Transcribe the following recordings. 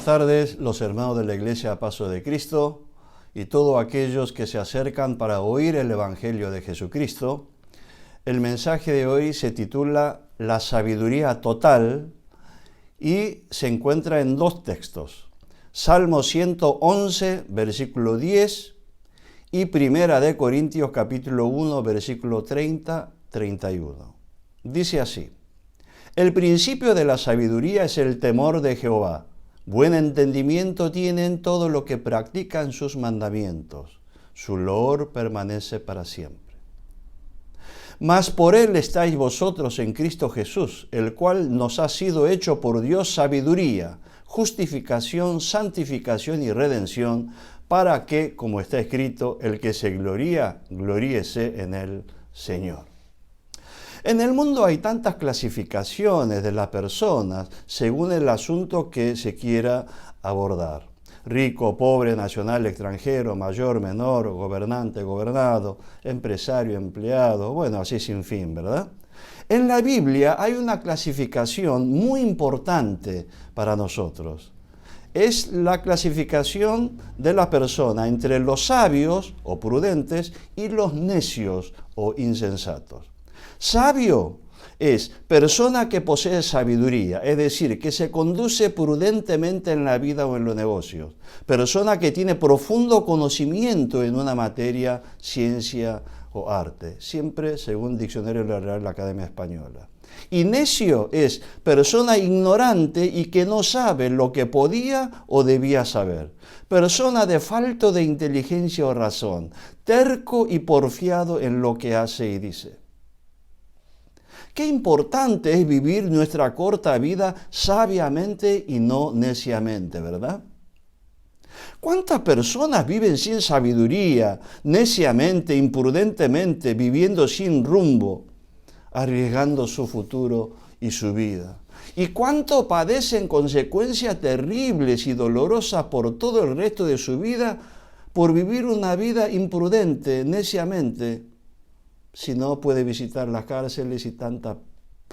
Buenas tardes, los hermanos de la Iglesia Paso de Cristo y todos aquellos que se acercan para oír el Evangelio de Jesucristo. El mensaje de hoy se titula La sabiduría total y se encuentra en dos textos. Salmo 111, versículo 10 y Primera de Corintios, capítulo 1, versículo 30-31. Dice así: El principio de la sabiduría es el temor de Jehová. Buen entendimiento tienen todo lo que practican sus mandamientos. Su loor permanece para siempre. Mas por él estáis vosotros en Cristo Jesús, el cual nos ha sido hecho por Dios sabiduría, justificación, santificación y redención, para que, como está escrito, el que se gloría, gloríese en el Señor. En el mundo hay tantas clasificaciones de las personas según el asunto que se quiera abordar. Rico, pobre, nacional, extranjero, mayor, menor, gobernante, gobernado, empresario, empleado, bueno, así sin fin, ¿verdad? En la Biblia hay una clasificación muy importante para nosotros. Es la clasificación de la persona entre los sabios o prudentes y los necios o insensatos. Sabio es persona que posee sabiduría, es decir, que se conduce prudentemente en la vida o en los negocios. Persona que tiene profundo conocimiento en una materia, ciencia o arte, siempre según Diccionario de la Real Academia Española. Y necio es persona ignorante y que no sabe lo que podía o debía saber. Persona de falto de inteligencia o razón, terco y porfiado en lo que hace y dice. Qué importante es vivir nuestra corta vida sabiamente y no neciamente, ¿verdad? ¿Cuántas personas viven sin sabiduría, neciamente, imprudentemente, viviendo sin rumbo, arriesgando su futuro y su vida? ¿Y cuánto padecen consecuencias terribles y dolorosas por todo el resto de su vida por vivir una vida imprudente, neciamente? Si no puede visitar las cárceles y tanta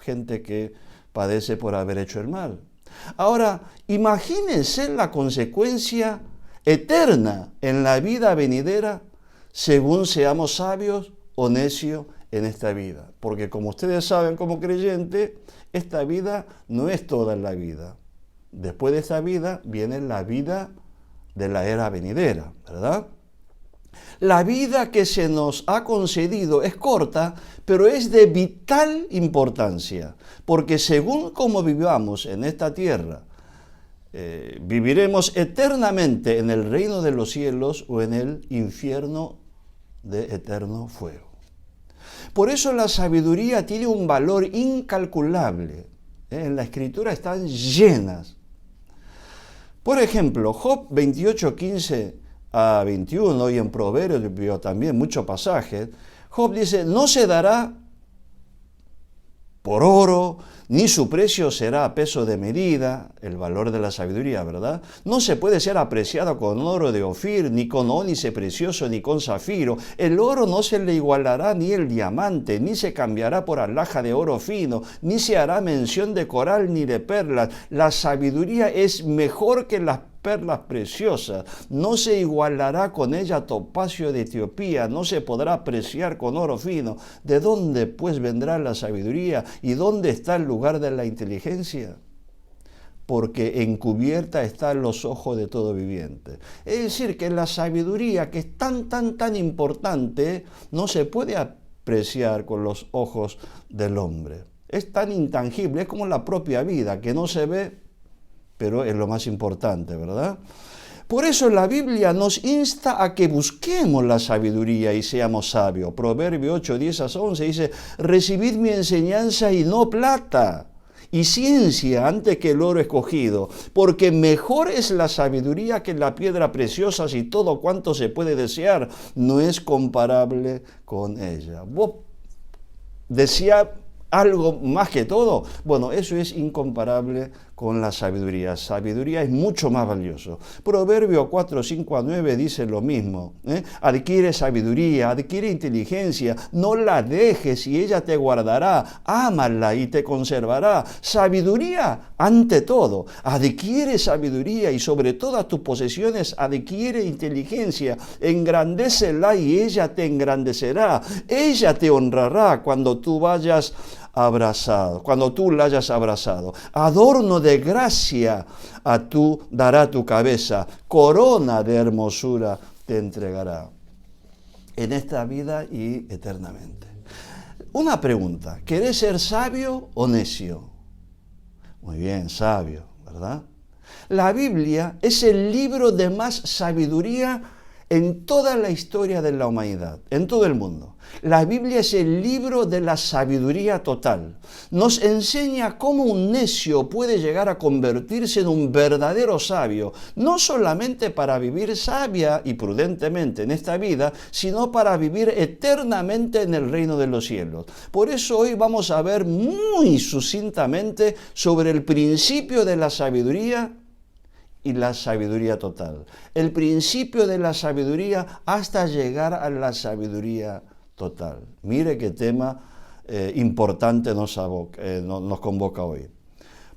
gente que padece por haber hecho el mal. Ahora, imagínense la consecuencia eterna en la vida venidera según seamos sabios o necios en esta vida. Porque como ustedes saben como creyentes, esta vida no es toda la vida. Después de esta vida viene la vida de la era venidera, ¿verdad? La vida que se nos ha concedido es corta, pero es de vital importancia, porque según como vivamos en esta tierra, viviremos eternamente en el reino de los cielos o en el infierno de eterno fuego. Por eso la sabiduría tiene un valor incalculable. En la Escritura están llenas. Por ejemplo, Job 28:15 a 21 y en Proverbios también muchos pasajes, Job dice: no se dará por oro, ni su precio será a peso de medida, el valor de la sabiduría, ¿verdad? No se puede ser apreciado con oro de Ofir, ni con ónice precioso, ni con zafiro. El oro no se le igualará ni el diamante, ni se cambiará por alhaja de oro fino, ni se hará mención de coral ni de perlas. La sabiduría es mejor que las perlas preciosas, no se igualará con ella topacio de Etiopía, no se podrá apreciar con oro fino. ¿De dónde pues vendrá la sabiduría y dónde está el lugar de la inteligencia? Porque encubierta están los ojos de todo viviente. Es decir, que la sabiduría, que es tan importante, no se puede apreciar con los ojos del hombre. Es tan intangible, es como la propia vida, que no se ve, pero es lo más importante, ¿verdad? Por eso la Biblia nos insta a que busquemos la sabiduría y seamos sabios. Proverbio 8:10-11 dice: recibid mi enseñanza y no plata, y ciencia antes que el oro escogido, porque mejor es la sabiduría que la piedra preciosa, y todo cuanto se puede desear no es comparable con ella. ¿Vos deseás algo más que todo? Bueno, eso es incomparable con la sabiduría. Sabiduría es mucho más valioso. Proverbio 4, 5 a 9 dice lo mismo. Adquiere sabiduría, adquiere inteligencia, no la dejes y ella te guardará. Ámala y te conservará. Sabiduría ante todo. Adquiere sabiduría y sobre todas tus posesiones adquiere inteligencia. Engrandécela y ella te engrandecerá. Ella te honrará cuando tú vayas abrazado, cuando tú la hayas abrazado. Adorno de gracia dará tu cabeza, corona de hermosura te entregará en esta vida y eternamente. Una pregunta, ¿querés ser sabio o necio? Muy bien, sabio, ¿verdad? La Biblia es el libro de más sabiduría en toda la historia de la humanidad, en todo el mundo. La Biblia es el libro de la sabiduría total. Nos enseña cómo un necio puede llegar a convertirse en un verdadero sabio, no solamente para vivir sabia y prudentemente en esta vida, sino para vivir eternamente en el reino de los cielos. Por eso hoy vamos a ver muy sucintamente sobre el principio de la sabiduría y la sabiduría total. El principio de la sabiduría hasta llegar a la sabiduría total. Mire qué tema importante nos convoca hoy.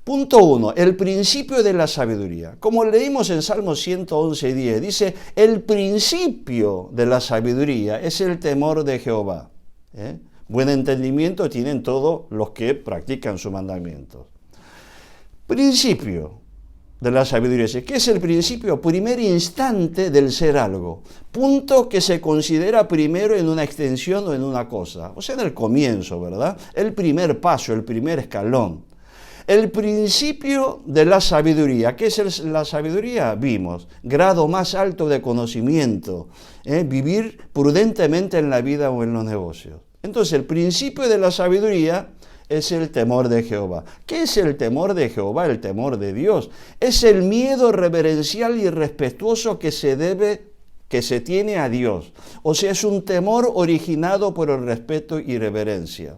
Punto 1. El principio de la sabiduría. Como leímos en Salmo 111:10, dice, el principio de la sabiduría es el temor de Jehová. Buen entendimiento tienen todos los que practican sus mandamientos. Principio de la sabiduría. ¿Qué es el principio? Primer instante del ser algo. Punto que se considera primero en una extensión o en una cosa. O sea, en el comienzo, ¿verdad? El primer paso, el primer escalón. El principio de la sabiduría. ¿Qué es la sabiduría? Vimos. Grado más alto de conocimiento. Vivir prudentemente en la vida o en los negocios. Entonces, el principio de la sabiduría es el temor de Jehová. ¿Qué es el temor de Jehová? El temor de Dios. Es el miedo reverencial y respetuoso que se tiene a Dios. O sea, es un temor originado por el respeto y reverencia.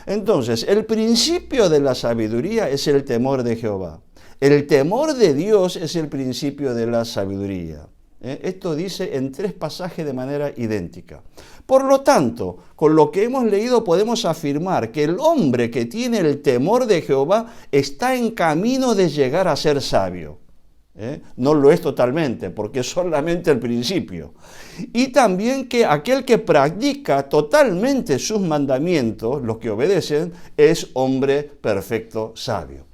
Entonces, el principio de la sabiduría es el temor de Jehová. El temor de Dios es el principio de la sabiduría. Esto dice en 3 pasajes de manera idéntica. Por lo tanto, con lo que hemos leído podemos afirmar que el hombre que tiene el temor de Jehová está en camino de llegar a ser sabio. No lo es totalmente, porque es solamente el principio. Y también que aquel que practica totalmente sus mandamientos, los que obedecen, es hombre perfecto, sabio.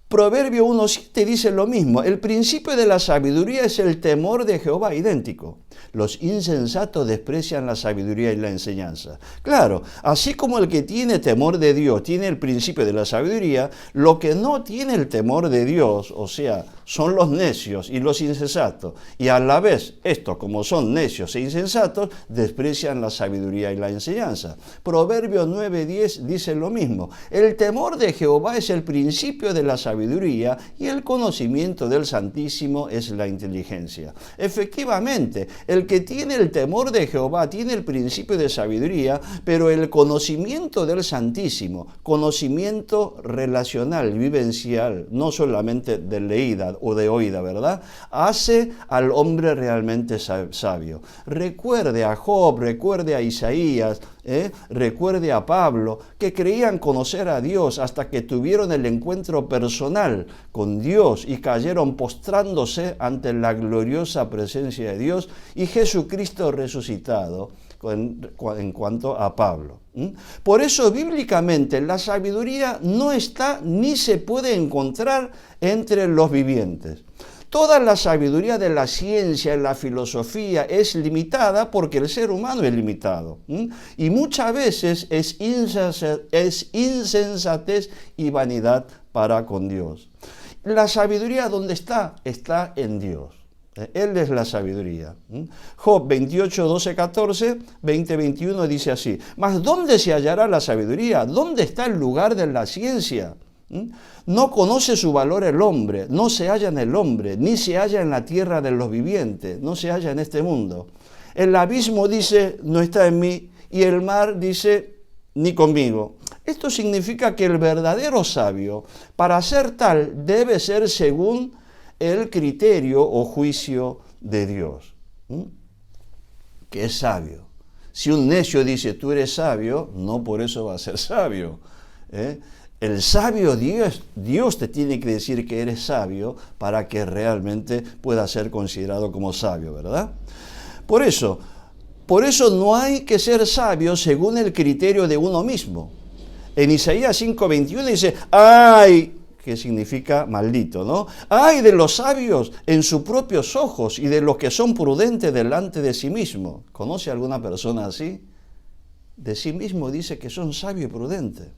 Proverbio 1:7 dice lo mismo. El principio de la sabiduría es el temor de Jehová, idéntico. Los insensatos desprecian la sabiduría y la enseñanza. Claro, así como el que tiene temor de Dios tiene el principio de la sabiduría, lo que no tiene el temor de Dios, o sea, son los necios y los insensatos. Y a la vez, estos, como son necios e insensatos, desprecian la sabiduría y la enseñanza. Proverbio 9:10 dice lo mismo. El temor de Jehová es el principio de la sabiduría y el conocimiento del Santísimo es la inteligencia. Efectivamente, el que tiene el temor de Jehová tiene el principio de sabiduría, pero el conocimiento del Santísimo, conocimiento relacional, vivencial, no solamente de leída o de oída, ¿verdad? Hace al hombre realmente sabio. Recuerde a Job, recuerde a Isaías, recuerde a Pablo, que creían conocer a Dios hasta que tuvieron el encuentro personal con Dios y cayeron postrándose ante la gloriosa presencia de Dios y Jesucristo resucitado en cuanto a Pablo. Por eso, bíblicamente, la sabiduría no está ni se puede encontrar entre los vivientes. Toda la sabiduría de la ciencia y la filosofía es limitada porque el ser humano es limitado. Y muchas veces es insensatez y vanidad para con Dios. La sabiduría, ¿dónde está? Está en Dios. Él es la sabiduría. Job 28, 12, 14, 20, 21 dice así. Mas ¿dónde se hallará la sabiduría? ¿Dónde está el lugar de la ciencia? No conoce su valor el hombre, no se halla en el hombre, ni se halla en la tierra de los vivientes, no se halla en este mundo. El abismo dice, no está en mí, y el mar dice, ni conmigo. Esto significa que el verdadero sabio, para ser tal, debe ser según el criterio o juicio de Dios. Que es sabio. Si un necio dice tú eres sabio, no por eso va a ser sabio. El sabio Dios te tiene que decir que eres sabio para que realmente pueda ser considerado como sabio, ¿verdad? Por eso no hay que ser sabio según el criterio de uno mismo. En Isaías 5:21 dice, ¡ay! Que significa maldito, ¿no? ¡Ay de los sabios en sus propios ojos y de los que son prudentes delante de sí mismo! ¿Conoce alguna persona así? De sí mismo dice que son sabios y prudentes.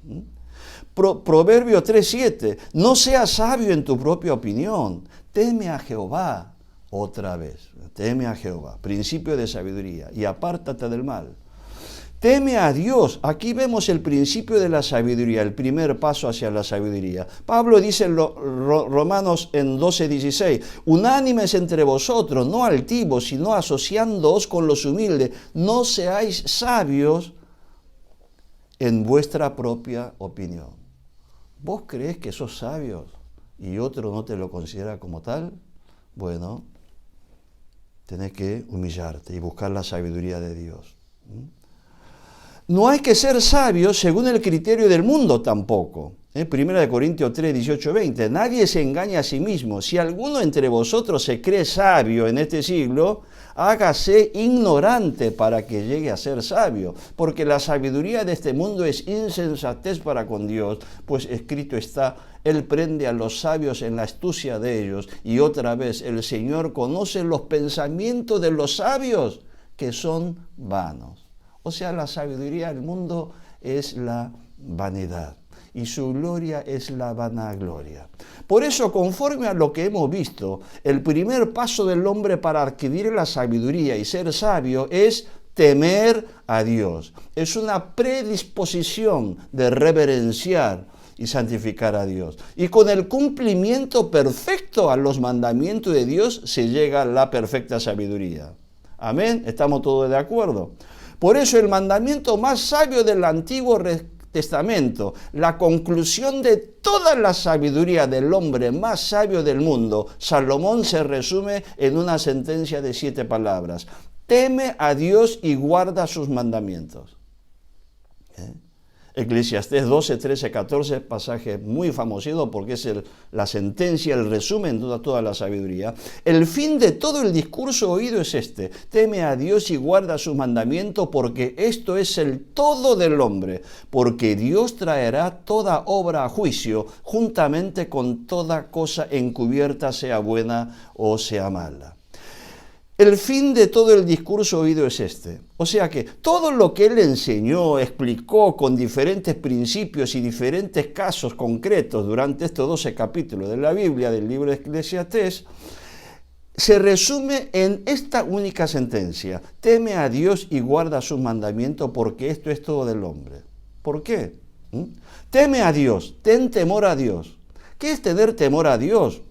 Proverbio 3:7, no seas sabio en tu propia opinión, teme a Jehová, otra vez, teme a Jehová, principio de sabiduría, y apártate del mal. Teme a Dios. Aquí vemos el principio de la sabiduría, el primer paso hacia la sabiduría. Pablo dice en Romanos en 12:16, unánimes entre vosotros, no altivos, sino asociándoos con los humildes, no seáis sabios en vuestra propia opinión. ¿Vos creés que sos sabios y otro no te lo considera como tal? Bueno, tenés que humillarte y buscar la sabiduría de Dios. No hay que ser sabios según el criterio del mundo tampoco. 1 Corintios 3, 18, 20. Nadie se engaña a sí mismo. Si alguno entre vosotros se cree sabio en este siglo, hágase ignorante para que llegue a ser sabio. Porque la sabiduría de este mundo es insensatez para con Dios, pues escrito está, Él prende a los sabios en la astucia de ellos. Y otra vez, el Señor conoce los pensamientos de los sabios, que son vanos. O sea, la sabiduría del mundo es la vanidad y su gloria es la vanagloria. Por eso, conforme a lo que hemos visto, el primer paso del hombre para adquirir la sabiduría y ser sabio es temer a Dios. Es una predisposición de reverenciar y santificar a Dios. Y con el cumplimiento perfecto a los mandamientos de Dios se llega a la perfecta sabiduría. Amén, ¿estamos todos de acuerdo? Por eso el mandamiento más sabio del Antiguo Testamento, la conclusión de toda la sabiduría del hombre más sabio del mundo, Salomón, se resume en una sentencia de 7 palabras. Teme a Dios y guarda sus mandamientos. Eclesiastés 12, 13, 14, pasaje muy famosito porque es la sentencia, el resumen de toda la sabiduría. El fin de todo el discurso oído es este: teme a Dios y guarda sus mandamientos, porque esto es el todo del hombre, porque Dios traerá toda obra a juicio, juntamente con toda cosa encubierta, sea buena o sea mala. El fin de todo el discurso oído es este. O sea que todo lo que él enseñó, explicó con diferentes principios y diferentes casos concretos durante estos 12 capítulos de la Biblia, del libro de Eclesiastés, se resume en esta única sentencia: teme a Dios y guarda sus mandamientos, porque esto es todo del hombre. ¿Por qué? Teme a Dios, ten temor a Dios. ¿Qué es tener temor a Dios?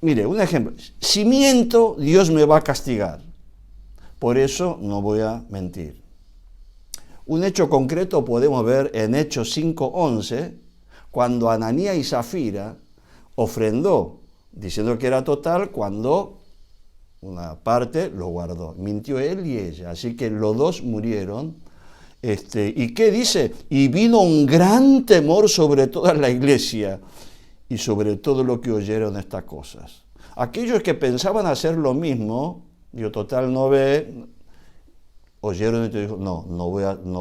Mire, un ejemplo. Si miento, Dios me va a castigar. Por eso no voy a mentir. Un hecho concreto podemos ver en Hechos 5:11, cuando Ananías y Zafira ofrendó, diciendo que era total, cuando una parte lo guardó. Mintió él y ella, así que los dos murieron. ¿Y qué dice? Y vino un gran temor sobre toda la iglesia y sobre todo lo que oyeron estas cosas. Aquellos que pensaban hacer lo mismo, yo total no ve, oyeron y te dijo, no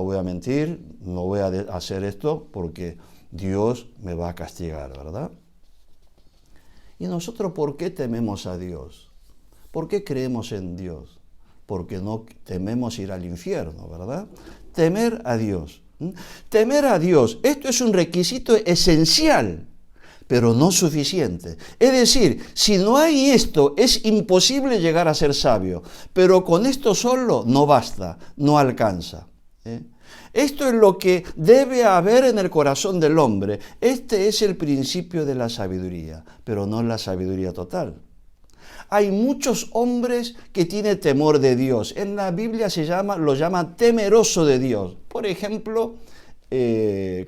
voy a mentir, no voy a hacer esto porque Dios me va a castigar, ¿verdad? ¿Y nosotros por qué tememos a Dios? ¿Por qué creemos en Dios? Porque no tememos ir al infierno, ¿verdad? Temer a Dios. Temer a Dios, esto es un requisito esencial, pero no suficiente. Es decir, si no hay esto, es imposible llegar a ser sabio. Pero con esto solo no basta, no alcanza. Esto es lo que debe haber en el corazón del hombre. Este es el principio de la sabiduría, pero no la sabiduría total. Hay muchos hombres que tienen temor de Dios. En la Biblia lo llama temeroso de Dios. Por ejemplo,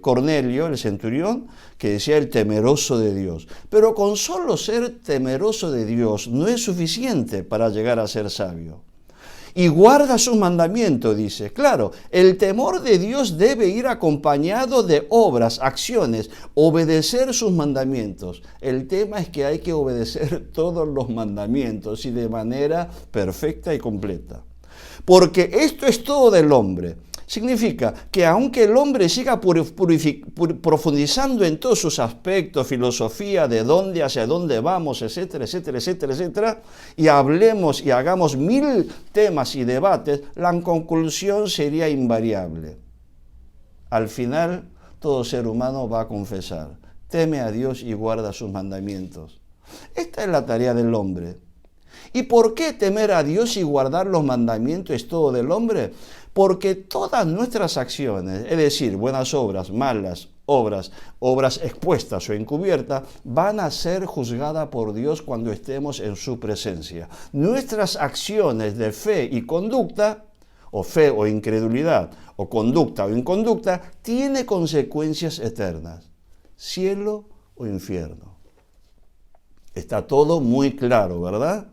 Cornelio, el centurión, que decía el temeroso de Dios. Pero con solo ser temeroso de Dios no es suficiente para llegar a ser sabio. Y guarda sus mandamientos, dice. Claro, el temor de Dios debe ir acompañado de obras, acciones, obedecer sus mandamientos. El tema es que hay que obedecer todos los mandamientos y de manera perfecta y completa. Porque esto es todo del hombre. Significa que aunque el hombre siga profundizando en todos sus aspectos, filosofía, de dónde, hacia dónde vamos, etcétera, etcétera, etcétera, etcétera, y hablemos y hagamos 1000 temas y debates, la conclusión sería invariable. Al final, todo ser humano va a confesar: teme a Dios y guarda sus mandamientos. Esta es la tarea del hombre. ¿Y por qué temer a Dios y guardar los mandamientos es todo del hombre? Porque todas nuestras acciones, es decir, buenas obras, malas obras, obras expuestas o encubiertas, van a ser juzgadas por Dios cuando estemos en su presencia. Nuestras acciones de fe y conducta, o fe o incredulidad, o conducta o inconducta, tienen consecuencias eternas: cielo o infierno. Está todo muy claro, ¿verdad?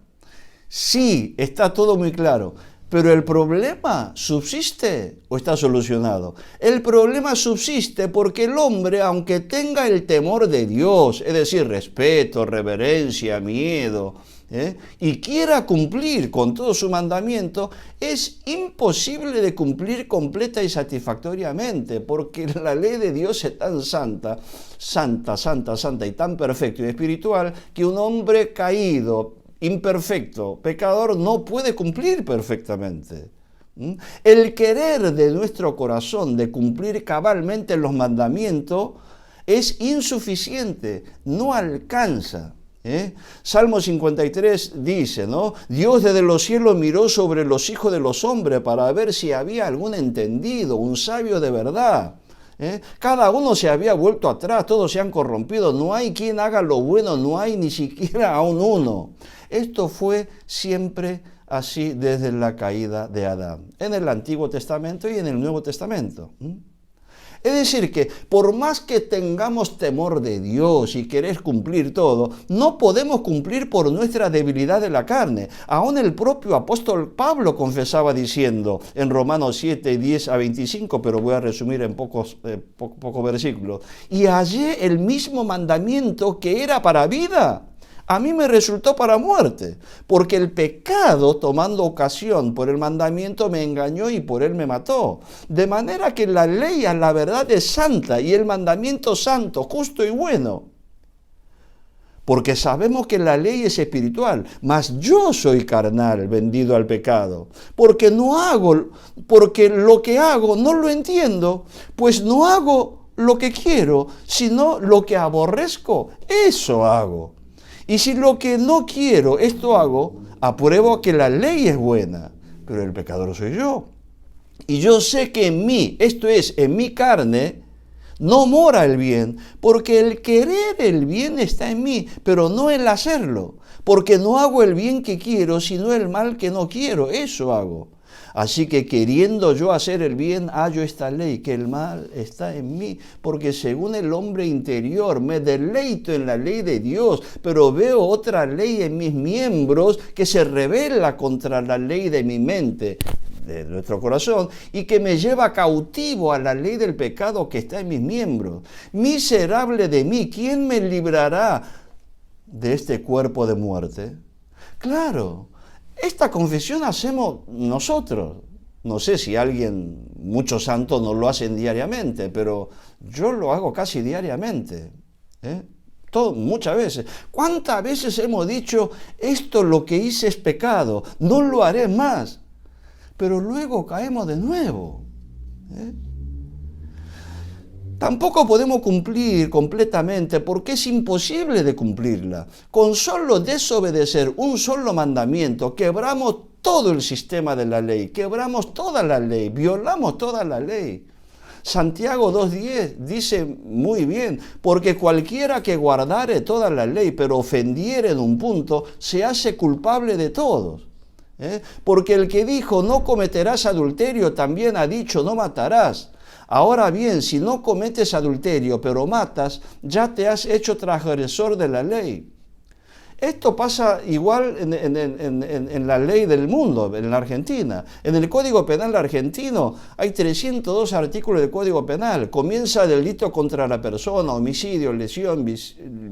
Sí, está todo muy claro. Pero ¿el problema subsiste o está solucionado? El problema subsiste porque el hombre, aunque tenga el temor de Dios, es decir, respeto, reverencia, miedo, y quiera cumplir con todo su mandamiento, es imposible de cumplir completa y satisfactoriamente, porque la ley de Dios es tan santa, santa, santa, santa y tan perfecta y espiritual, que un hombre caído, imperfecto, pecador, no puede cumplir perfectamente. El querer de nuestro corazón de cumplir cabalmente los mandamientos es insuficiente, no alcanza. Salmo 53 dice, ¿no? Dios desde los cielos miró sobre los hijos de los hombres para ver si había algún entendido, un sabio de verdad. Cada uno se había vuelto atrás, todos se han corrompido, no hay quien haga lo bueno, no hay ni siquiera aún uno. Esto fue siempre así desde la caída de Adán, en el Antiguo Testamento y en el Nuevo Testamento. Es decir que por más que tengamos temor de Dios y querer cumplir todo, no podemos cumplir por nuestra debilidad de la carne. Aún el propio apóstol Pablo confesaba diciendo en Romanos 7, 10 a 25, pero voy a resumir en pocos versículos: y hallé el mismo mandamiento que era para vida, a mí me resultó para muerte, porque el pecado, tomando ocasión por el mandamiento, me engañó y por él me mató. De manera que la ley a la verdad es santa y el mandamiento santo, justo y bueno. Porque sabemos que la ley es espiritual, mas yo soy carnal, vendido al pecado. Porque lo que hago no lo entiendo, pues no hago lo que quiero, sino lo que aborrezco, eso hago. Y si lo que no quiero, esto hago, apruebo que la ley es buena, pero el pecador soy yo. Y yo sé que en mí, esto es, en mi carne, no mora el bien, porque el querer el bien está en mí, pero no el hacerlo. Porque no hago el bien que quiero, sino el mal que no quiero, eso hago. Así que queriendo yo hacer el bien, hallo esta ley, que el mal está en mí, porque según el hombre interior me deleito en la ley de Dios, pero veo otra ley en mis miembros que se rebela contra la ley de mi mente, de nuestro corazón, y que me lleva cautivo a la ley del pecado que está en mis miembros. Miserable de mí, ¿quién me librará de este cuerpo de muerte? Claro. Esta confesión hacemos nosotros. No sé si muchos santos no lo hacen diariamente, pero yo lo hago casi diariamente. Muchas veces. ¿Cuántas veces hemos dicho, esto lo que hice es pecado, no lo haré más? Pero luego caemos de nuevo. Tampoco podemos cumplir completamente porque es imposible de cumplirla. Con solo desobedecer un solo mandamiento, quebramos todo el sistema de la ley, quebramos toda la ley, violamos toda la ley. Santiago 2:10 dice muy bien, porque cualquiera que guardare toda la ley, pero ofendiere en un punto, se hace culpable de todos. Porque el que dijo no cometerás adulterio también ha dicho no matarás. Ahora bien, si no cometes adulterio pero matas, ya te has hecho transgresor de la ley. Esto pasa igual en la ley del mundo, en la Argentina. En el Código Penal argentino hay 302 artículos del Código Penal. Comienza delito contra la persona, homicidio, lesión,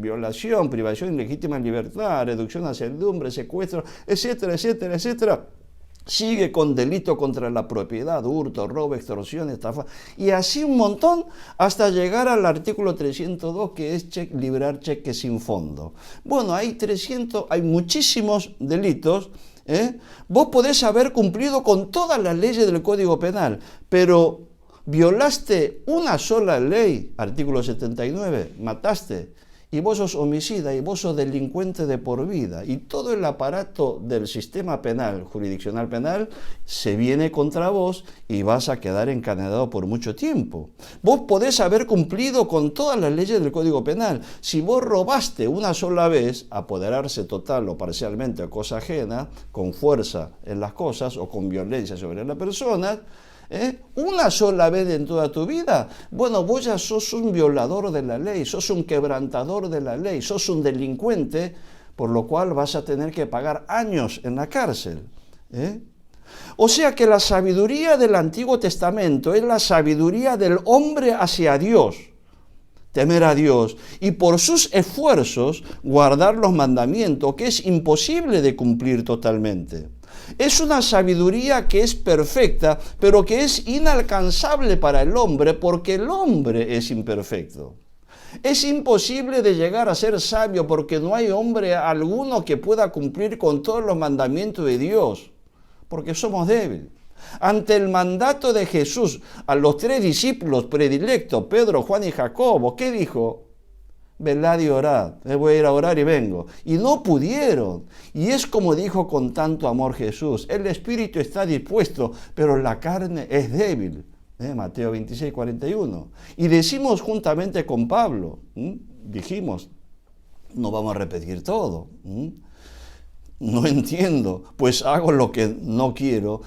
violación, privación ilegítima de libertad, reducción a servidumbre, secuestro, etcétera, etcétera, etcétera. Sigue con delito contra la propiedad, hurto, robo, extorsión, estafa, y así un montón hasta llegar al artículo 302 que es liberar cheques sin fondo. Bueno, hay muchísimos delitos. Vos podés haber cumplido con todas las leyes del Código Penal, pero violaste una sola ley, artículo 79, mataste, y vos sos homicida, y vos sos delincuente de por vida, y todo el aparato del sistema penal, jurisdiccional penal, se viene contra vos y vas a quedar encadenado por mucho tiempo. Vos podés haber cumplido con todas las leyes del Código Penal. Si vos robaste una sola vez, apoderarse total o parcialmente a cosa ajena, con fuerza en las cosas o con violencia sobre la persona, una sola vez en toda tu vida, bueno, vos ya sos un violador de la ley, sos un quebrantador de la ley, sos un delincuente, por lo cual vas a tener que pagar años en la cárcel. O sea que la sabiduría del Antiguo Testamento es la sabiduría del hombre hacia Dios. Temer a Dios y por sus esfuerzos guardar los mandamientos, que es imposible de cumplir totalmente. Es una sabiduría que es perfecta, pero que es inalcanzable para el hombre porque el hombre es imperfecto. Es imposible de llegar a ser sabio porque no hay hombre alguno que pueda cumplir con todos los mandamientos de Dios, porque somos débiles. Ante el mandato de Jesús a los 3 discípulos predilectos, Pedro, Juan y Jacobo, ¿qué dijo? Velad y orad, voy a ir a orar y vengo. Y no pudieron. Y es como dijo con tanto amor Jesús, el espíritu está dispuesto, pero la carne es débil. Mateo 26, 41. Y decimos juntamente con Pablo, dijimos, no vamos a repetir todo. No entiendo, pues hago lo que no quiero,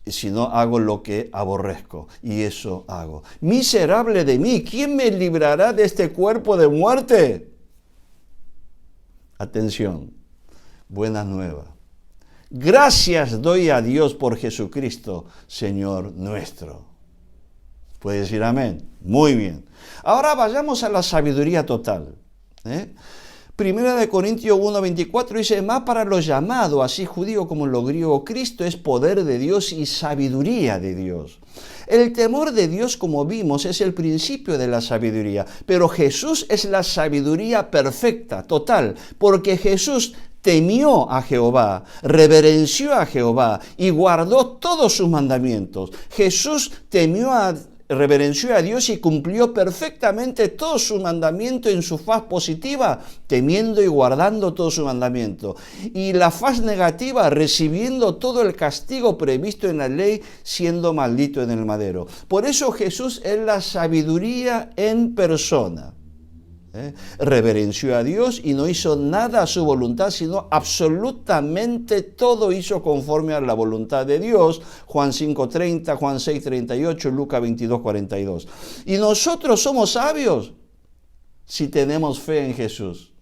sino hago lo que aborrezco, y eso hago. Miserable de mí, ¿quién me librará de este cuerpo de muerte? Atención, buenas nuevas. Gracias doy a Dios por Jesucristo, Señor nuestro. ¿Puede decir amén? Muy bien. Ahora vayamos a la sabiduría total. Primera de Corintios 1:24 dice, más para los llamados, así judíos como los griegos, Cristo es poder de Dios y sabiduría de Dios. El temor de Dios, como vimos, es el principio de la sabiduría, pero Jesús es la sabiduría perfecta, total, porque Jesús temió a Jehová, reverenció a Jehová y guardó todos sus mandamientos. Jesús reverenció a Dios y cumplió perfectamente todos sus mandamientos en su faz positiva, temiendo y guardando todos sus mandamientos. Y la faz negativa, recibiendo todo el castigo previsto en la ley, siendo maldito en el madero. Por eso Jesús es la sabiduría en persona. Reverenció a Dios y no hizo nada a su voluntad, sino absolutamente todo hizo conforme a la voluntad de Dios. Juan 5:30, Juan 6:38, Lucas 22:42. Y nosotros somos sabios si tenemos fe en Jesús.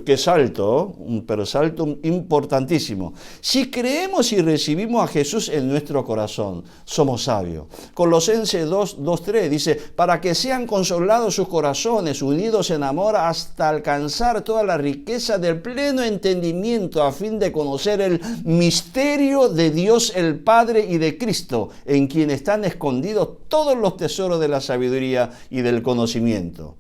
¡Qué salto! Pero salto importantísimo. Si creemos y recibimos a Jesús en nuestro corazón, somos sabios. Colosenses 2:3 dice, para que sean consolados sus corazones, unidos en amor, hasta alcanzar toda la riqueza del pleno entendimiento, a fin de conocer el misterio de Dios el Padre y de Cristo, en quien están escondidos todos los tesoros de la sabiduría y del conocimiento.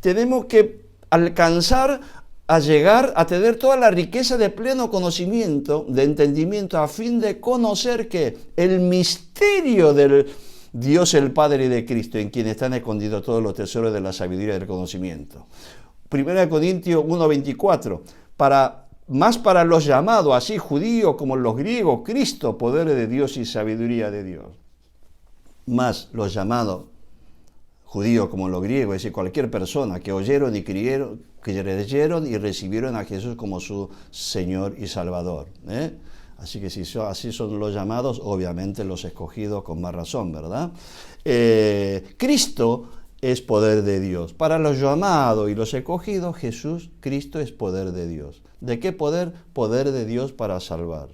Tenemos que alcanzar a llegar a tener toda la riqueza de pleno conocimiento, de entendimiento, a fin de conocer que el misterio del Dios el Padre y de Cristo, en quien están escondidos todos los tesoros de la sabiduría y del conocimiento. 1 Corintios 1:24, más para los llamados, así judíos como los griegos, Cristo, poder de Dios y sabiduría de Dios. Más los llamados, judíos como los griegos, es decir, cualquier persona que oyeron y creyeron y recibieron a Jesús como su Señor y Salvador. Así que si así son los llamados, obviamente los escogidos con más razón, ¿verdad? Cristo es poder de Dios. Para los llamados y los escogidos, Cristo es poder de Dios. ¿De qué poder? Poder de Dios para salvar.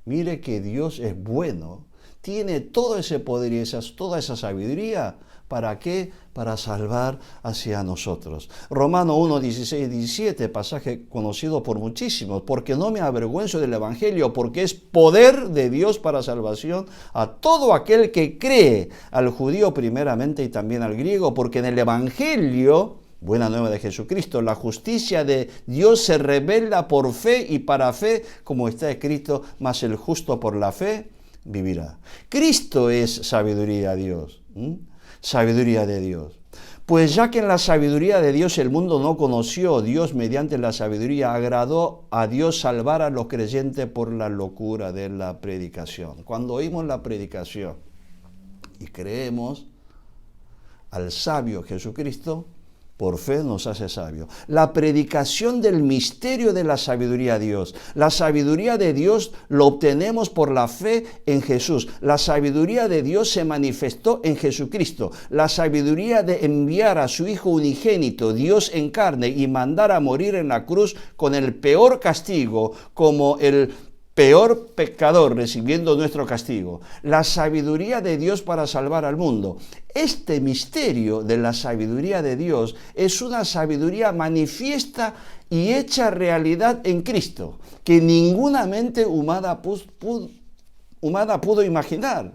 Mire que Dios es bueno, tiene todo ese poder y toda esa sabiduría. ¿Para qué? Para salvar hacia nosotros. Romanos 1, 16 y 17, pasaje conocido por muchísimos. Porque no me avergüenzo del Evangelio, porque es poder de Dios para salvación a todo aquel que cree, al judío primeramente y también al griego, porque en el Evangelio, buena nueva de Jesucristo, la justicia de Dios se revela por fe y para fe, como está escrito, mas el justo por la fe vivirá. Cristo es sabiduría de Dios. Sabiduría de Dios. Pues ya que en la sabiduría de Dios el mundo no conoció, Dios mediante la sabiduría agradó a Dios salvar a los creyentes por la locura de la predicación. Cuando oímos la predicación y creemos al sabio Jesucristo, por fe nos hace sabio. La predicación del misterio de la sabiduría de Dios. La sabiduría de Dios lo obtenemos por la fe en Jesús. La sabiduría de Dios se manifestó en Jesucristo. La sabiduría de enviar a su Hijo unigénito, Dios en carne, y mandar a morir en la cruz con el peor castigo, como el peor pecador recibiendo nuestro castigo. La sabiduría de Dios para salvar al mundo. Este misterio de la sabiduría de Dios es una sabiduría manifiesta y hecha realidad en Cristo, que ninguna mente humana pudo imaginar.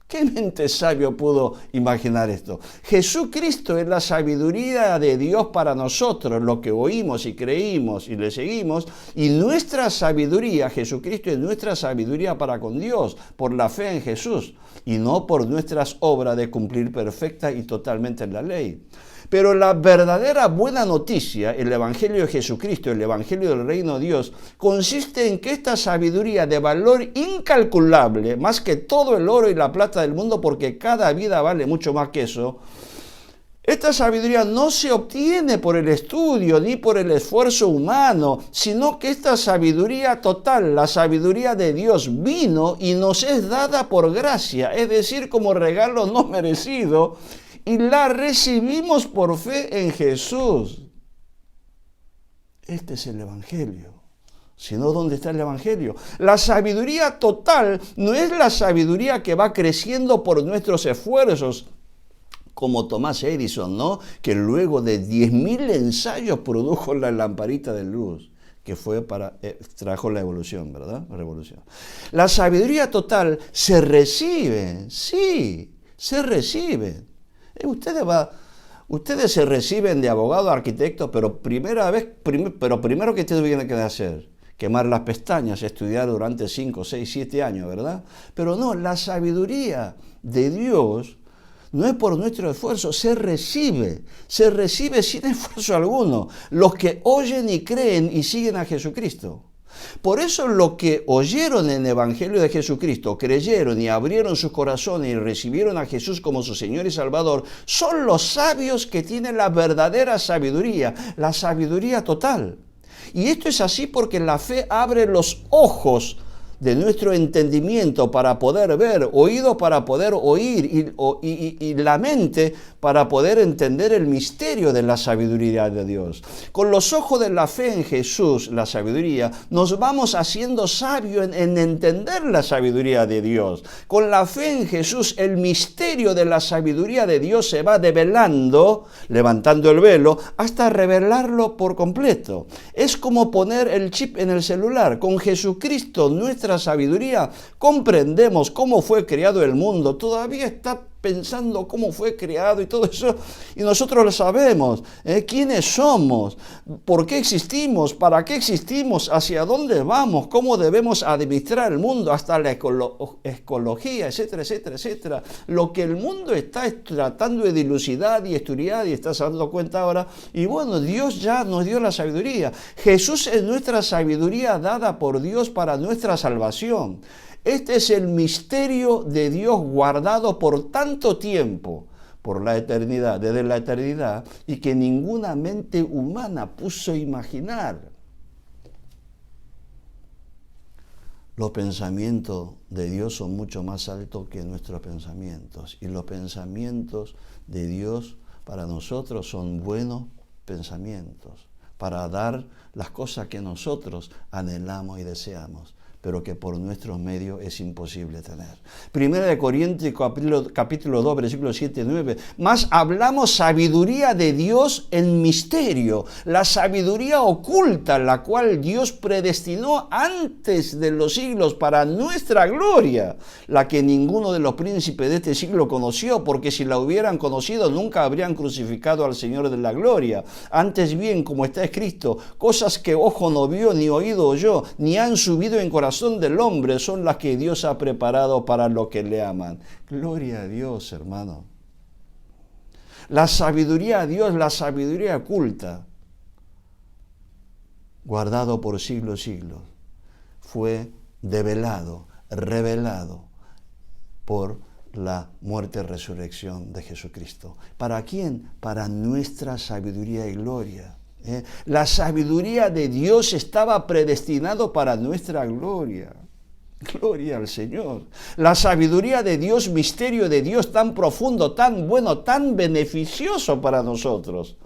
¿Qué mente sabio pudo imaginar esto? Jesucristo es la sabiduría de Dios para nosotros, lo que oímos y creímos y le seguimos, y nuestra sabiduría, Jesucristo es nuestra sabiduría para con Dios, por la fe en Jesús, y no por nuestras obras de cumplir perfecta y totalmente la ley. Pero la verdadera buena noticia, el Evangelio de Jesucristo, el Evangelio del Reino de Dios, consiste en que esta sabiduría de valor incalculable, más que todo el oro y la plata del mundo, porque cada vida vale mucho más que eso, esta sabiduría no se obtiene por el estudio ni por el esfuerzo humano, sino que esta sabiduría total, la sabiduría de Dios, vino y nos es dada por gracia, es decir, como regalo no merecido, y la recibimos por fe en Jesús. Este es el Evangelio. Si no, ¿dónde está el Evangelio? La sabiduría total no es la sabiduría que va creciendo por nuestros esfuerzos, como Thomas Edison, ¿no? Que luego de 10.000 ensayos produjo la lamparita de luz, que trajo la evolución, ¿verdad? La revolución. La sabiduría total se recibe, sí, se recibe. Ustedes se reciben de abogado, arquitecto, pero primero que ustedes tienen que hacer, quemar las pestañas, estudiar durante 5, 6, 7 años, ¿verdad? Pero no, la sabiduría de Dios no es por nuestro esfuerzo, se recibe sin esfuerzo alguno, los que oyen y creen y siguen a Jesucristo. Por eso lo que oyeron en el Evangelio de Jesucristo, creyeron y abrieron sus corazones y recibieron a Jesús como su Señor y Salvador, son los sabios que tienen la verdadera sabiduría, la sabiduría total. Y esto es así porque la fe abre los ojos de nuestro entendimiento para poder ver, oídos para poder oír y la mente para poder entender el misterio de la sabiduría de Dios. Con los ojos de la fe en Jesús, la sabiduría, nos vamos haciendo sabios en entender la sabiduría de Dios. Con la fe en Jesús, el misterio de la sabiduría de Dios se va develando, levantando el velo, hasta revelarlo por completo. Es como poner el chip en el celular. Con Jesucristo, nuestra sabiduría, comprendemos cómo fue creado el mundo. Todavía está pensando cómo fue creado y todo eso, y nosotros lo sabemos, quiénes somos, por qué existimos, para qué existimos, hacia dónde vamos, cómo debemos administrar el mundo, hasta la ecología, etcétera, etcétera, etcétera. Lo que el mundo está tratando de dilucidar y estudiar, y estás dando cuenta ahora, y bueno, Dios ya nos dio la sabiduría. Jesús es nuestra sabiduría dada por Dios para nuestra salvación. Este es el misterio de Dios guardado por tanto tiempo por la eternidad, desde la eternidad, y que ninguna mente humana puso imaginar. Los pensamientos de Dios son mucho más altos que nuestros pensamientos, y los pensamientos de Dios para nosotros son buenos pensamientos, para dar las cosas que nosotros anhelamos y deseamos, pero que por nuestros medios es imposible tener. Primera de Corintios capítulo 2, versículos 7 y 9. Más hablamos sabiduría de Dios en misterio, la sabiduría oculta, la cual Dios predestinó antes de los siglos para nuestra gloria, la que ninguno de los príncipes de este siglo conoció, porque si la hubieran conocido nunca habrían crucificado al Señor de la gloria. Antes bien, como está escrito, cosas que ojo no vio, ni oído oyó, ni han subido en corazón del hombre, son las que Dios ha preparado para los que le aman. Gloria a Dios, hermano. La sabiduría a Dios, la sabiduría oculta, guardado por siglos y siglos, fue develado, revelado por la muerte y resurrección de Jesucristo. ¿Para quién? Para nuestra sabiduría y gloria. La sabiduría de Dios estaba predestinado para nuestra gloria. Gloria al Señor. La sabiduría de Dios, misterio de Dios tan profundo, tan bueno, tan beneficioso para nosotros.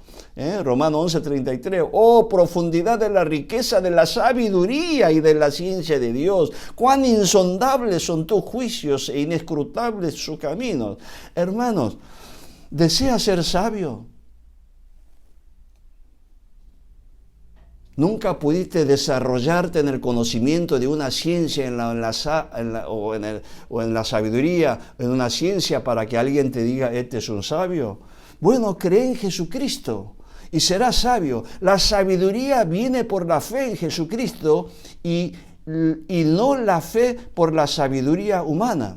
Romanos 11:33. Oh, profundidad de la riqueza de la sabiduría y de la ciencia de Dios. Cuán insondables son tus juicios e inescrutables sus caminos. Hermanos, ¿deseas ser sabio? Nunca pudiste desarrollarte en el conocimiento de una ciencia en la sabiduría, en una ciencia para que alguien te diga, este es un sabio. Bueno, cree en Jesucristo y serás sabio. La sabiduría viene por la fe en Jesucristo y no la fe por la sabiduría humana.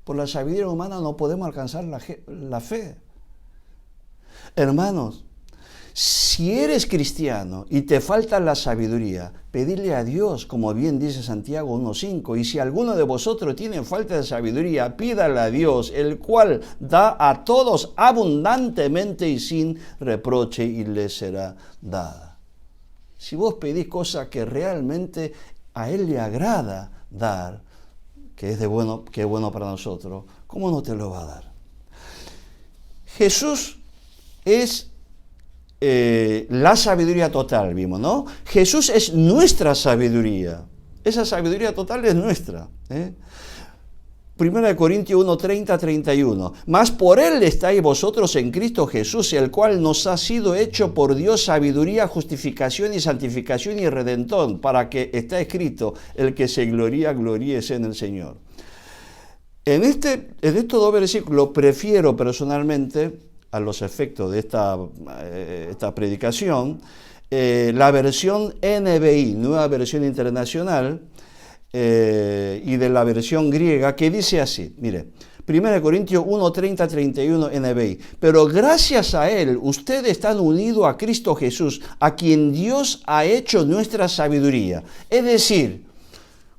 Por la sabiduría humana no podemos alcanzar la fe. Hermanos, si eres cristiano y te falta la sabiduría, pedirle a Dios, como bien dice Santiago 1:5, y si alguno de vosotros tiene falta de sabiduría, pídale a Dios, el cual da a todos abundantemente y sin reproche, y le será dada. Si vos pedís cosas que realmente a Él le agrada dar, que es bueno para nosotros, ¿cómo no te lo va a dar? Jesús es la sabiduría total, vimos, ¿no? Jesús es nuestra sabiduría. Esa sabiduría total es nuestra. Primera de Corintios 1:30-31. Mas por Él estáis vosotros en Cristo Jesús, el cual nos ha sido hecho por Dios sabiduría, justificación y santificación y redentor, para que está escrito, el que se gloría, gloríese en el Señor. En estos dos versículos prefiero personalmente, a los efectos de esta predicación, la versión NBI, Nueva Versión Internacional, y de la versión griega, que dice así, mire, 1 Corintios 1:30-31 NBI, pero gracias a Él ustedes están unidos a Cristo Jesús, a quien Dios ha hecho nuestra sabiduría, es decir,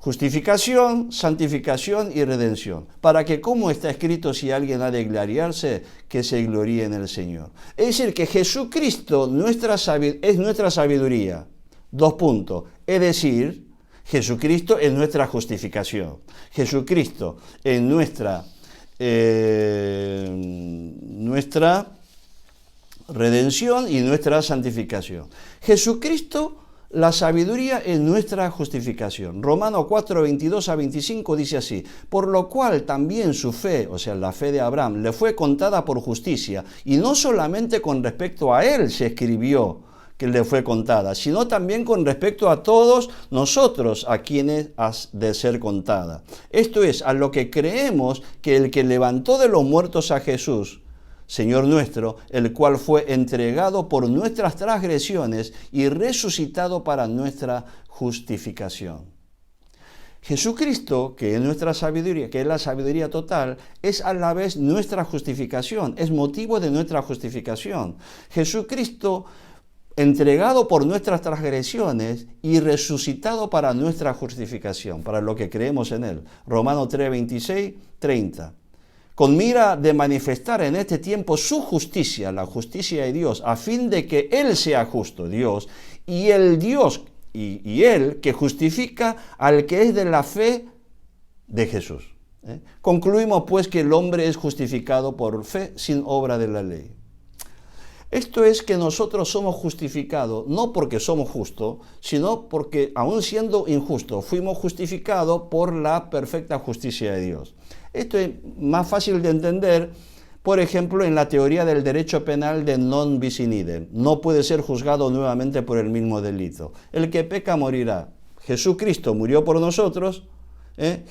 justificación, santificación y redención, para que, como está escrito, si alguien ha de gloriarse, que se gloríe en el Señor. Es decir, que Jesucristo es nuestra sabiduría. 2 puntos. Es decir, Jesucristo es nuestra justificación. Jesucristo es nuestra redención y nuestra santificación. Jesucristo, la sabiduría es nuestra justificación. Romanos 4:22-25 dice así, por lo cual también su fe, o sea, la fe de Abraham, le fue contada por justicia, y no solamente con respecto a él se escribió que le fue contada, sino también con respecto a todos nosotros a quienes has de ser contada. Esto es, a lo que creemos que el que levantó de los muertos a Jesús, Señor nuestro, el cual fue entregado por nuestras transgresiones y resucitado para nuestra justificación. Jesucristo, que es nuestra sabiduría, que es la sabiduría total, es a la vez nuestra justificación, es motivo de nuestra justificación. Jesucristo, entregado por nuestras transgresiones y resucitado para nuestra justificación, para lo que creemos en Él. Romanos 3:26-30. con mira de manifestar en este tiempo su justicia, la justicia de Dios, a fin de que Él sea justo, Dios, y el Dios y Él que justifica al que es de la fe de Jesús. Concluimos pues que el hombre es justificado por fe sin obra de la ley. Esto es que nosotros somos justificados, no porque somos justos, sino porque, aun siendo injustos, fuimos justificados por la perfecta justicia de Dios. Esto es más fácil de entender, por ejemplo, en la teoría del derecho penal de non bis in idem. No puede ser juzgado nuevamente por el mismo delito. El que peca morirá. Jesucristo murió por nosotros.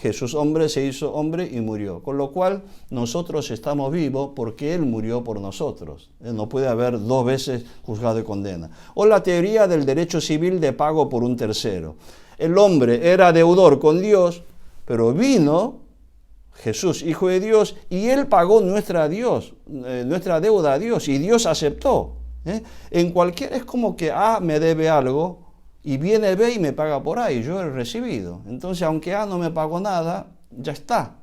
Jesús hombre se hizo hombre y murió, con lo cual nosotros estamos vivos porque Él murió por nosotros. No puede haber dos veces juzgado y condena. O la teoría del derecho civil de pago por un tercero. El hombre era deudor con Dios, pero vino Jesús, Hijo de Dios, y Él pagó nuestra deuda a Dios, y Dios aceptó. En cualquier, es como que A me debe algo, y viene B y me paga por A, y yo he recibido. Entonces, aunque A no me pagó nada, ya está.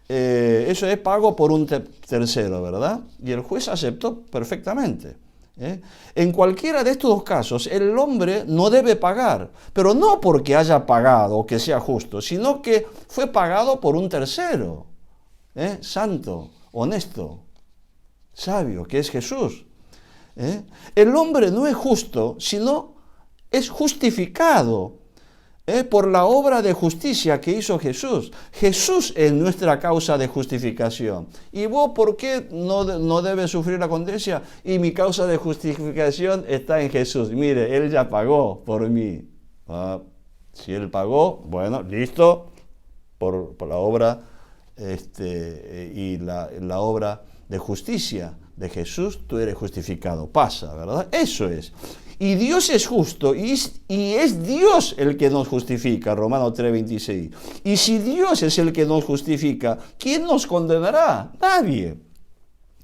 Eso es pago por un tercero, ¿verdad? Y el juez aceptó perfectamente. En cualquiera de estos dos casos, el hombre no debe pagar, pero no porque haya pagado o que sea justo, sino que fue pagado por un tercero, santo, honesto, sabio, que es Jesús. El hombre no es justo, sino es justificado por la obra de justicia que hizo Jesús. Jesús es nuestra causa de justificación. ¿Y vos por qué no debes sufrir la condenación? Y mi causa de justificación está en Jesús. Mire, Él ya pagó por mí. Si Él pagó, bueno, listo, por la obra y la obra de justicia de Jesús, tú eres justificado. Pasa, ¿verdad? Eso es. Y Dios es justo, y es Dios el que nos justifica, Romanos 3:26. Y si Dios es el que nos justifica, ¿quién nos condenará? Nadie.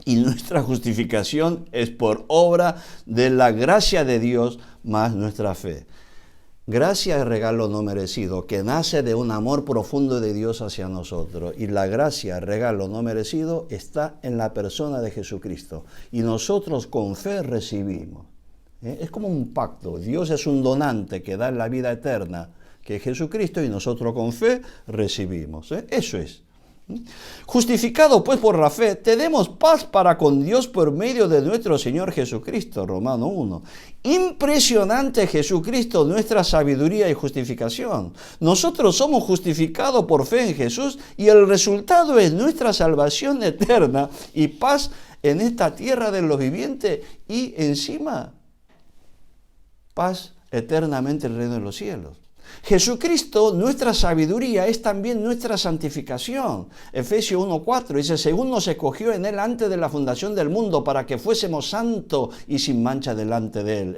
Y nuestra justificación es por obra de la gracia de Dios más nuestra fe. Gracia es regalo no merecido, que nace de un amor profundo de Dios hacia nosotros. Y la gracia, regalo no merecido, está en la persona de Jesucristo. Y nosotros con fe recibimos. Es como un pacto. Dios es un donante que da la vida eterna, que es Jesucristo, y nosotros con fe recibimos. Eso es. Justificado pues por la fe, tenemos paz para con Dios por medio de nuestro Señor Jesucristo, Romanos 1. Impresionante Jesucristo, nuestra sabiduría y justificación. Nosotros somos justificados por fe en Jesús y el resultado es nuestra salvación eterna y paz en esta tierra de los vivientes y encima paz eternamente en el reino de los cielos. Jesucristo, nuestra sabiduría, es también nuestra santificación. Efesios 1:4 dice, según nos escogió en Él antes de la fundación del mundo, para que fuésemos santos y sin mancha delante de Él.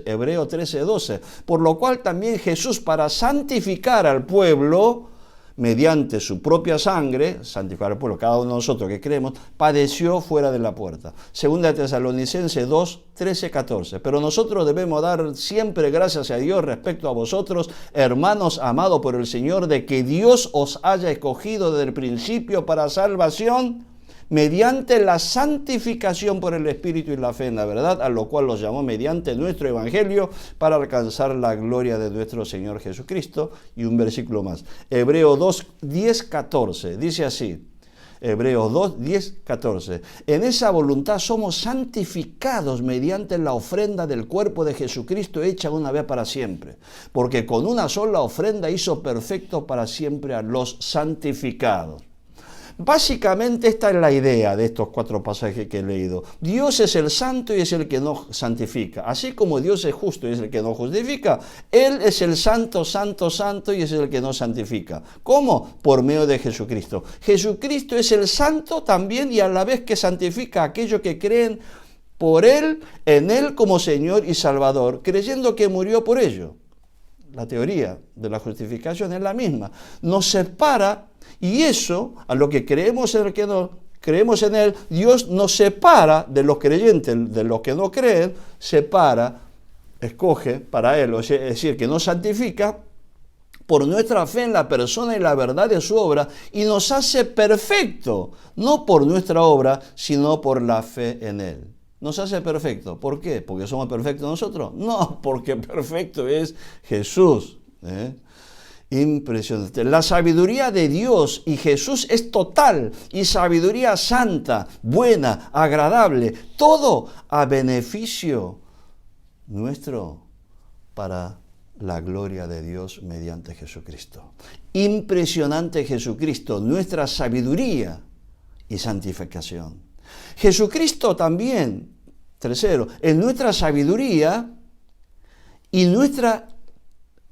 Hebreo 13:12. Por lo cual también Jesús, para santificar al pueblo, mediante su propia sangre, santificar al pueblo, cada uno de nosotros que creemos, padeció fuera de la puerta. Segunda Tesalonicenses 2:13-14. Pero nosotros debemos dar siempre gracias a Dios respecto a vosotros, hermanos amados por el Señor, de que Dios os haya escogido desde el principio para salvación, mediante la santificación por el Espíritu y la fe en la verdad, a lo cual los llamó mediante nuestro Evangelio para alcanzar la gloria de nuestro Señor Jesucristo. Y un versículo más, Hebreos 2:10-14, dice así, Hebreos 2:10-14, en esa voluntad somos santificados mediante la ofrenda del cuerpo de Jesucristo hecha una vez para siempre, porque con una sola ofrenda hizo perfecto para siempre a los santificados. Básicamente esta es la idea de estos 4 pasajes que he leído. Dios es el santo y es el que nos santifica. Así como Dios es justo y es el que nos justifica, Él es el santo, santo, santo y es el que nos santifica. ¿Cómo? Por medio de Jesucristo. Jesucristo es el santo también y a la vez que santifica a aquellos que creen por Él, en Él como Señor y Salvador, creyendo que murió por ello. La teoría de la justificación es la misma. Nos separa. Y eso, a lo que creemos en el que no creemos en Él, Dios nos separa de los creyentes, de los que no creen, separa, escoge para Él, es decir, que nos santifica por nuestra fe en la persona y la verdad de su obra y nos hace perfecto, no por nuestra obra, sino por la fe en Él. Nos hace perfecto. ¿Por qué? ¿Porque somos perfectos nosotros? No, porque perfecto es Jesús. Impresionante. La sabiduría de Dios y Jesús es total y sabiduría santa, buena, agradable, todo a beneficio nuestro para la gloria de Dios mediante Jesucristo. Impresionante Jesucristo, nuestra sabiduría y santificación. Jesucristo también, tercero, es nuestra sabiduría y nuestra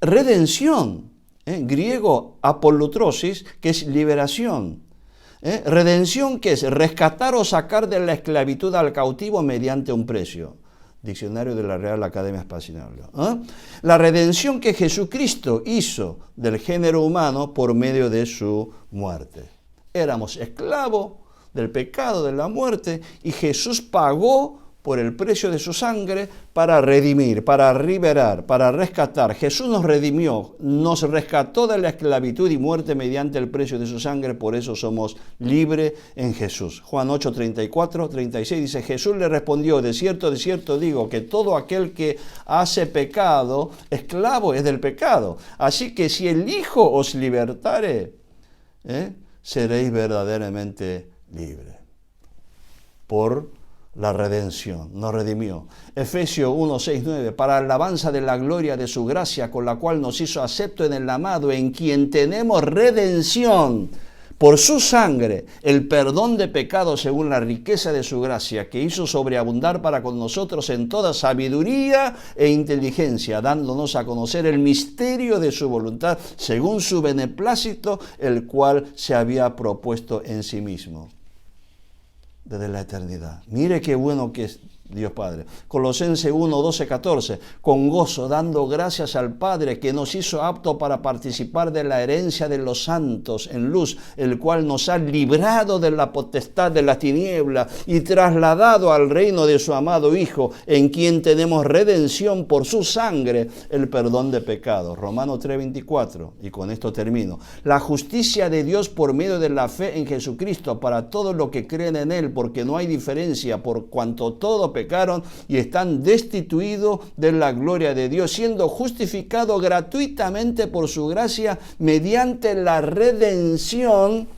redención. Griego, apolutrosis, que es liberación. Redención, que es rescatar o sacar de la esclavitud al cautivo mediante un precio. Diccionario de la Real Academia Espacial. La redención que Jesucristo hizo del género humano por medio de su muerte. Éramos esclavos del pecado, de la muerte, y Jesús pagó por el precio de su sangre para redimir, para liberar, para rescatar. Jesús nos redimió, nos rescató de la esclavitud y muerte mediante el precio de su sangre, por eso somos libres en Jesús. Juan 8, 34, 36 dice, Jesús le respondió, de cierto digo, que todo aquel que hace pecado, esclavo es del pecado. Así que si el Hijo os libertare, seréis verdaderamente libres. Por la redención, nos redimió. Efesios 1, 6, 9, para alabanza de la gloria de su gracia, con la cual nos hizo acepto en el amado, en quien tenemos redención por su sangre, el perdón de pecados según la riqueza de su gracia, que hizo sobreabundar para con nosotros en toda sabiduría e inteligencia, dándonos a conocer el misterio de su voluntad, según su beneplácito, el cual se había propuesto en sí mismo desde la eternidad. Mire qué bueno que es Dios Padre. Colosenses 1, 12, 14. Con gozo, dando gracias al Padre que nos hizo apto para participar de la herencia de los santos en luz, el cual nos ha librado de la potestad de la tiniebla y trasladado al reino de su amado Hijo, en quien tenemos redención por su sangre, el perdón de pecados. Romanos 3, 24. Y con esto termino. La justicia de Dios por medio de la fe en Jesucristo para todos los que creen en Él, porque no hay diferencia, por cuanto todo pecaron y están destituidos de la gloria de Dios, siendo justificados gratuitamente por su gracia mediante la redención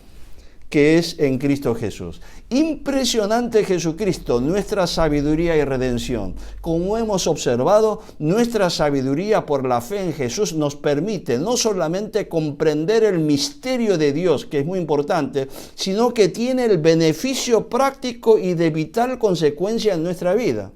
que es en Cristo Jesús. Impresionante Jesucristo, nuestra sabiduría y redención. Como hemos observado, nuestra sabiduría por la fe en Jesús nos permite no solamente comprender el misterio de Dios, que es muy importante, sino que tiene el beneficio práctico y de vital consecuencia en nuestra vida.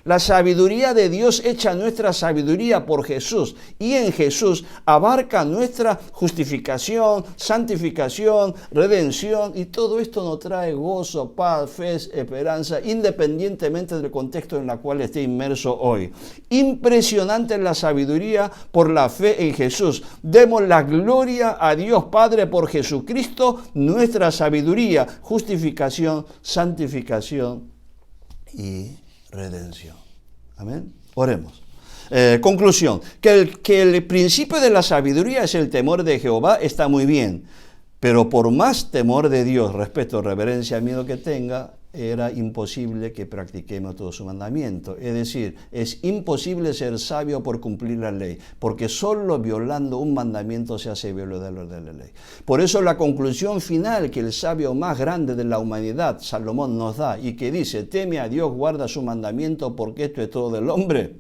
La sabiduría de Dios hecha nuestra sabiduría por Jesús y en Jesús abarca nuestra justificación, santificación, redención, y todo esto nos trae gozo, paz, fe, esperanza, independientemente del contexto en el cual esté inmerso hoy. Impresionante la sabiduría por la fe en Jesús. Demos la gloria a Dios Padre por Jesucristo, nuestra sabiduría, justificación, santificación y redención. Amén. Oremos. Conclusión. Que el principio de la sabiduría es el temor de Jehová, está muy bien. Pero por más temor de Dios, respeto, reverencia, miedo que tenga, era imposible que practiquemos todo su mandamiento. Es decir, es imposible ser sabio por cumplir la ley, porque solo violando un mandamiento se hace violador de la ley. Por eso la conclusión final que el sabio más grande de la humanidad, Salomón, nos da, y que dice, teme a Dios, guarda su mandamiento, porque esto es todo del hombre.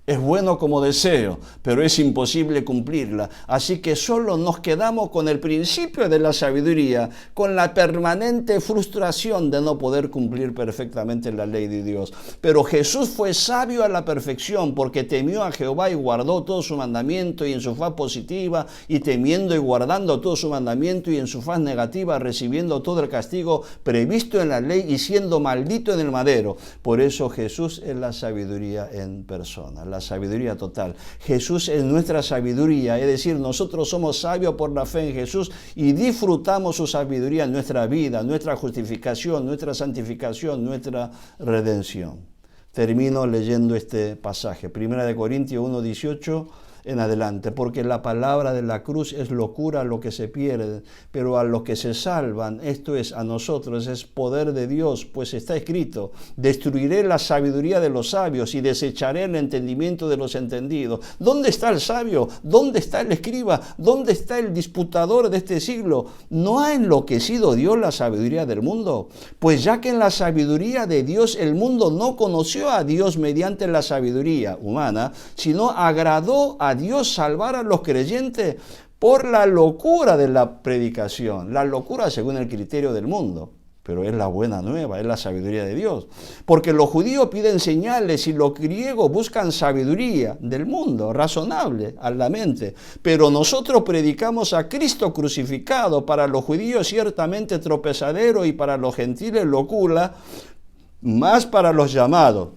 Es bueno como deseo, pero es imposible cumplirla. Así que solo nos quedamos con el principio de la sabiduría, con la permanente frustración de no poder cumplir perfectamente la ley de Dios. Pero Jesús fue sabio a la perfección porque temió a Jehová y guardó todo su mandamiento, y en su faz positiva, y temiendo y guardando todo su mandamiento, y en su faz negativa, recibiendo todo el castigo previsto en la ley y siendo maldito en el madero. Por eso Jesús es la sabiduría en persona. La sabiduría total. Jesús es nuestra sabiduría, es decir, nosotros somos sabios por la fe en Jesús y disfrutamos su sabiduría en nuestra vida, nuestra justificación, nuestra santificación, nuestra redención. Termino leyendo este pasaje, 1 Corintios 1, 18, en adelante, porque la palabra de la cruz es locura a lo que se pierde, pero a los que se salvan, esto es a nosotros, es poder de Dios, pues está escrito: destruiré la sabiduría de los sabios y desecharé el entendimiento de los entendidos. ¿Dónde está el sabio? ¿Dónde está el escriba? ¿Dónde está el disputador de este siglo? ¿No ha enloquecido Dios la sabiduría del mundo? Pues ya que en la sabiduría de Dios el mundo no conoció a Dios mediante la sabiduría humana, sino agradó a Dios salvar a los creyentes por la locura de la predicación. La locura según el criterio del mundo, pero es la buena nueva, es la sabiduría de Dios. Porque los judíos piden señales y los griegos buscan sabiduría del mundo, razonable a la mente. Pero nosotros predicamos a Cristo crucificado, para los judíos ciertamente tropezadero y para los gentiles locura, más para los llamados,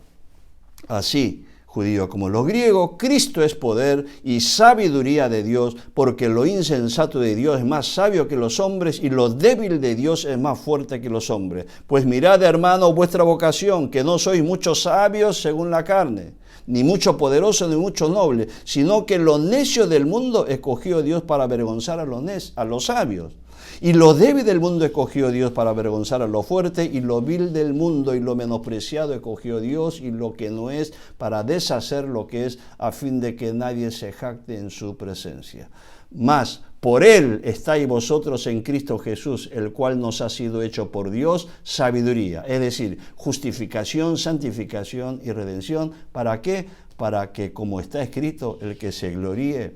así judíos como los griegos, Cristo es poder y sabiduría de Dios, porque lo insensato de Dios es más sabio que los hombres y lo débil de Dios es más fuerte que los hombres. Pues mirad, hermanos, vuestra vocación, que no sois muchos sabios según la carne, ni mucho poderoso, ni mucho noble, sino que lo necio del mundo escogió Dios para avergonzar a los sabios. Y lo débil del mundo escogió Dios para avergonzar a lo fuerte, y lo vil del mundo y lo menospreciado escogió Dios, y lo que no es, para deshacer lo que es, a fin de que nadie se jacte en su presencia. Mas por Él estáis vosotros en Cristo Jesús, el cual nos ha sido hecho por Dios sabiduría, es decir, justificación, santificación y redención. ¿Para qué? Para que, como está escrito, el que se gloríe,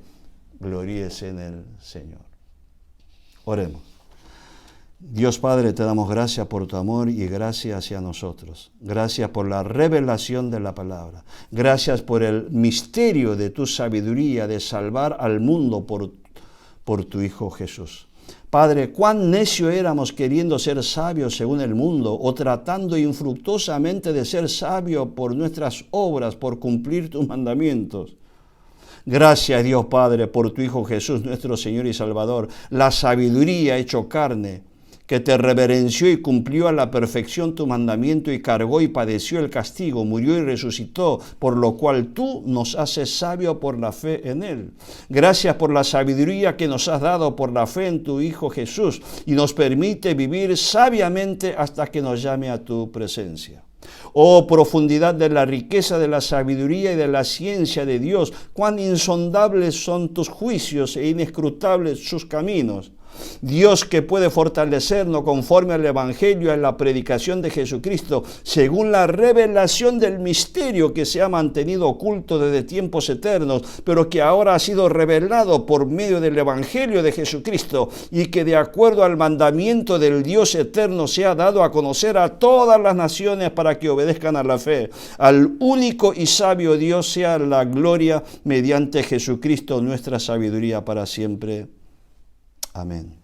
gloríese en el Señor. Oremos. Dios Padre, te damos gracias por tu amor y gracias hacia nosotros. Gracias por la revelación de la palabra. Gracias por el misterio de tu sabiduría de salvar al mundo por tu Hijo Jesús. Padre, cuán necio éramos queriendo ser sabios según el mundo, o tratando infructuosamente de ser sabios por nuestras obras, por cumplir tus mandamientos. Gracias, Dios Padre, por tu Hijo Jesús, nuestro Señor y Salvador, la sabiduría hecho carne, que te reverenció y cumplió a la perfección tu mandamiento y cargó y padeció el castigo, murió y resucitó, por lo cual tú nos haces sabios por la fe en Él. Gracias por la sabiduría que nos has dado por la fe en tu Hijo Jesús y nos permite vivir sabiamente hasta que nos llame a tu presencia. Oh, profundidad de la riqueza de la sabiduría y de la ciencia de Dios, cuán insondables son tus juicios e inescrutables sus caminos. Dios, que puede fortalecernos conforme al Evangelio y a la predicación de Jesucristo, según la revelación del misterio que se ha mantenido oculto desde tiempos eternos, pero que ahora ha sido revelado por medio del Evangelio de Jesucristo, y que de acuerdo al mandamiento del Dios eterno se ha dado a conocer a todas las naciones para que obedezcan a la fe. Al único y sabio Dios sea la gloria mediante Jesucristo, nuestra sabiduría para siempre. Amén.